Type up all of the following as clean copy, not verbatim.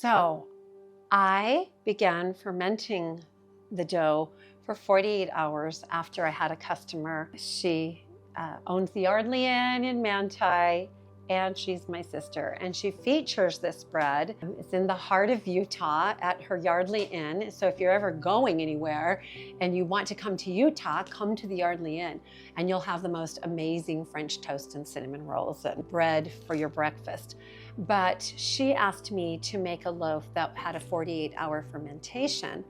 So I began fermenting the dough for 48 hours after I had a customer. She owns the Yardley Inn in Manti, and she's my sister. And she features this bread. It's in the heart of Utah at her Yardley Inn. So if you're ever going anywhere and you want to come to Utah, come to the Yardley Inn, and you'll have the most amazing French toast and cinnamon rolls and bread for your breakfast. But she asked me to make a loaf that had a 48-hour fermentation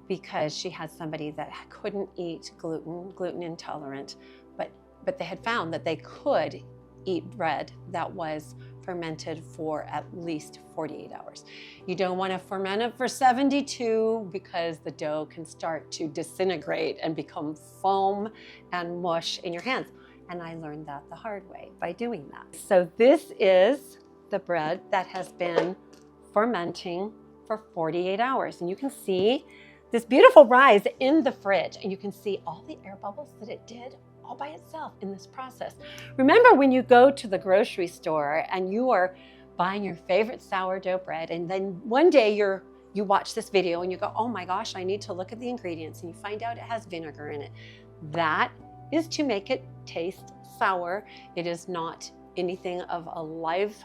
because she had somebody that couldn't eat gluten intolerant, but they had found that they could eat bread that was fermented for at least 48 hours. You don't want to ferment it for 72 because the dough can start to disintegrate and become foam and mush in your hands. And I learned that the hard way by doing that. So this is the bread that has been fermenting for 48 hours. And you can see this beautiful rise in the fridge, and you can see all the air bubbles that it did all by itself in this process. Remember when you go to the grocery store and you are buying your favorite sourdough bread, and then one day you watch this video and you go, oh my gosh, I need to look at the ingredients, and you find out it has vinegar in it. That is to make it taste sour. It is not anything of a live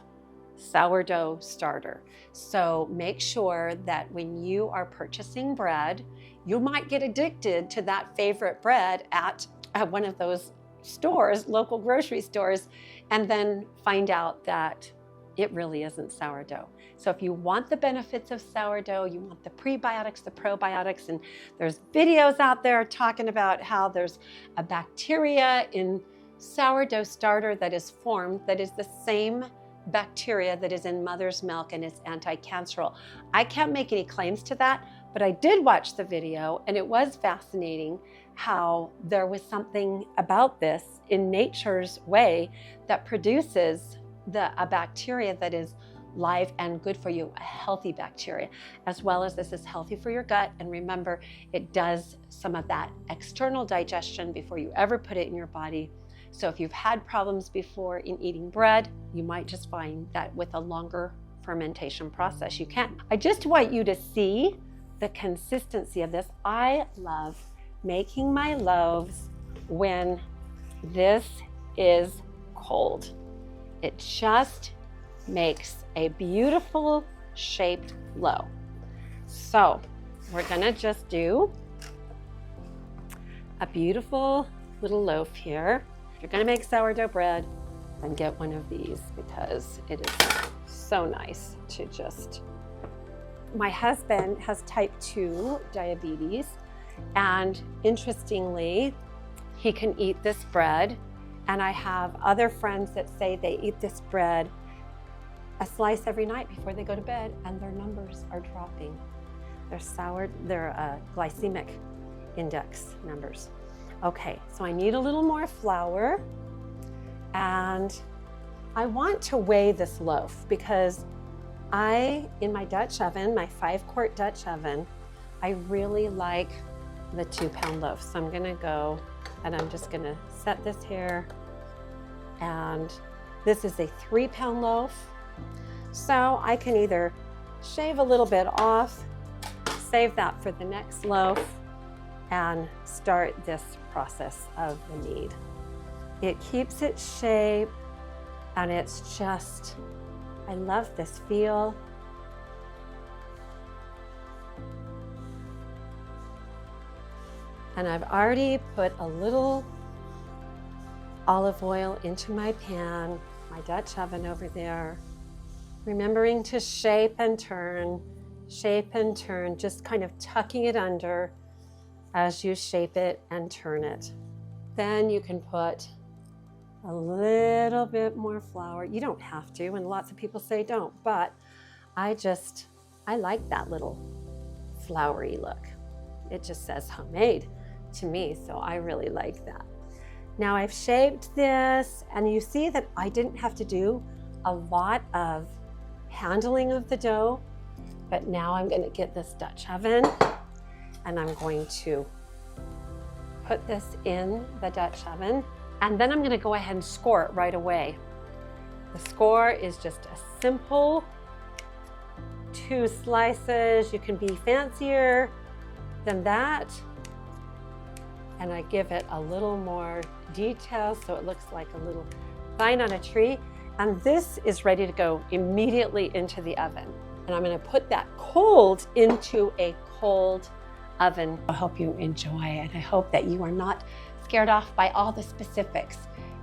sourdough starter. So make sure that when you are purchasing bread, you might get addicted to that favorite bread at one of those stores, local grocery stores, and then find out that it really isn't sourdough. So if you want the benefits of sourdough, you want the prebiotics, the probiotics, and there's videos out there talking about how there's a bacteria in sourdough starter that is formed that is the same bacteria that is in mother's milk and is anti-cancerous. I can't make any claims to that, but I did watch the video, and it was fascinating how there was something about this in nature's way that produces a bacteria that is live and good for you, a healthy bacteria, as well as this is healthy for your gut. And remember, it does some of that external digestion before you ever put it in your body. So if you've had problems before in eating bread, you might just find that with a longer fermentation process, you can. I just want you to see the consistency of this. I love making my loaves when this is cold. It just makes a beautiful shaped loaf. So we're gonna just do a beautiful little loaf here. If you're gonna make sourdough bread, then get one of these because it is so nice to just. My husband has type 2 diabetes, and interestingly, he can eat this bread. And I have other friends that say they eat this bread a slice every night before they go to bed, and their numbers are dropping. Their glycemic index numbers. Okay, so I need a little more flour, and I want to weigh this loaf because in my Dutch oven, my 5-quart Dutch oven, I really like the 2-pound loaf. So I'm gonna go and I'm just gonna set this here, and this is a 3-pound loaf. So I can either shave a little bit off, save that for the next loaf, and start this process of the knead. It keeps its shape, and it's just, I love this feel. And I've already put a little olive oil into my pan, my Dutch oven over there, remembering to shape and turn, just kind of tucking it under as you shape it and turn it. Then you can put a little bit more flour. You don't have to, and lots of people say don't, but I like that little floury look. It just says homemade to me, so I really like that. Now I've shaped this, and you see that I didn't have to do a lot of handling of the dough, but now I'm going to get this Dutch oven, and I'm going to put this in the Dutch oven, and then I'm going to go ahead and score it right away. The score is just a simple 2 slices. You can be fancier than that. And I give it a little more detail so it looks like a little vine on a tree. And this is ready to go immediately into the oven. And I'm going to put that cold into a cold oven. I hope you enjoy, and I hope that you are not scared off by all the specifics.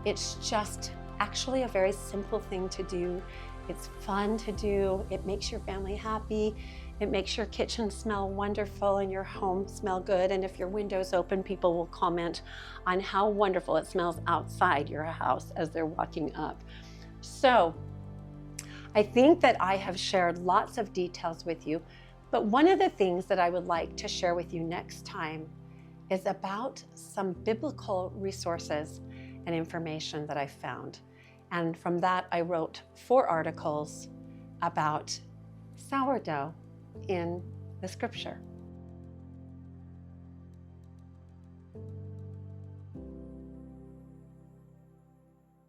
It's just actually a very simple thing to do. It's fun to do. It makes your family happy. It makes your kitchen smell wonderful and your home smell good. And if your window's open, people will comment on how wonderful it smells outside your house as they're walking up. So I think that I have shared lots of details with you, but one of the things that I would like to share with you next time is about some biblical resources and information that I found. And from that, I wrote 4 articles about sourdough in the scripture.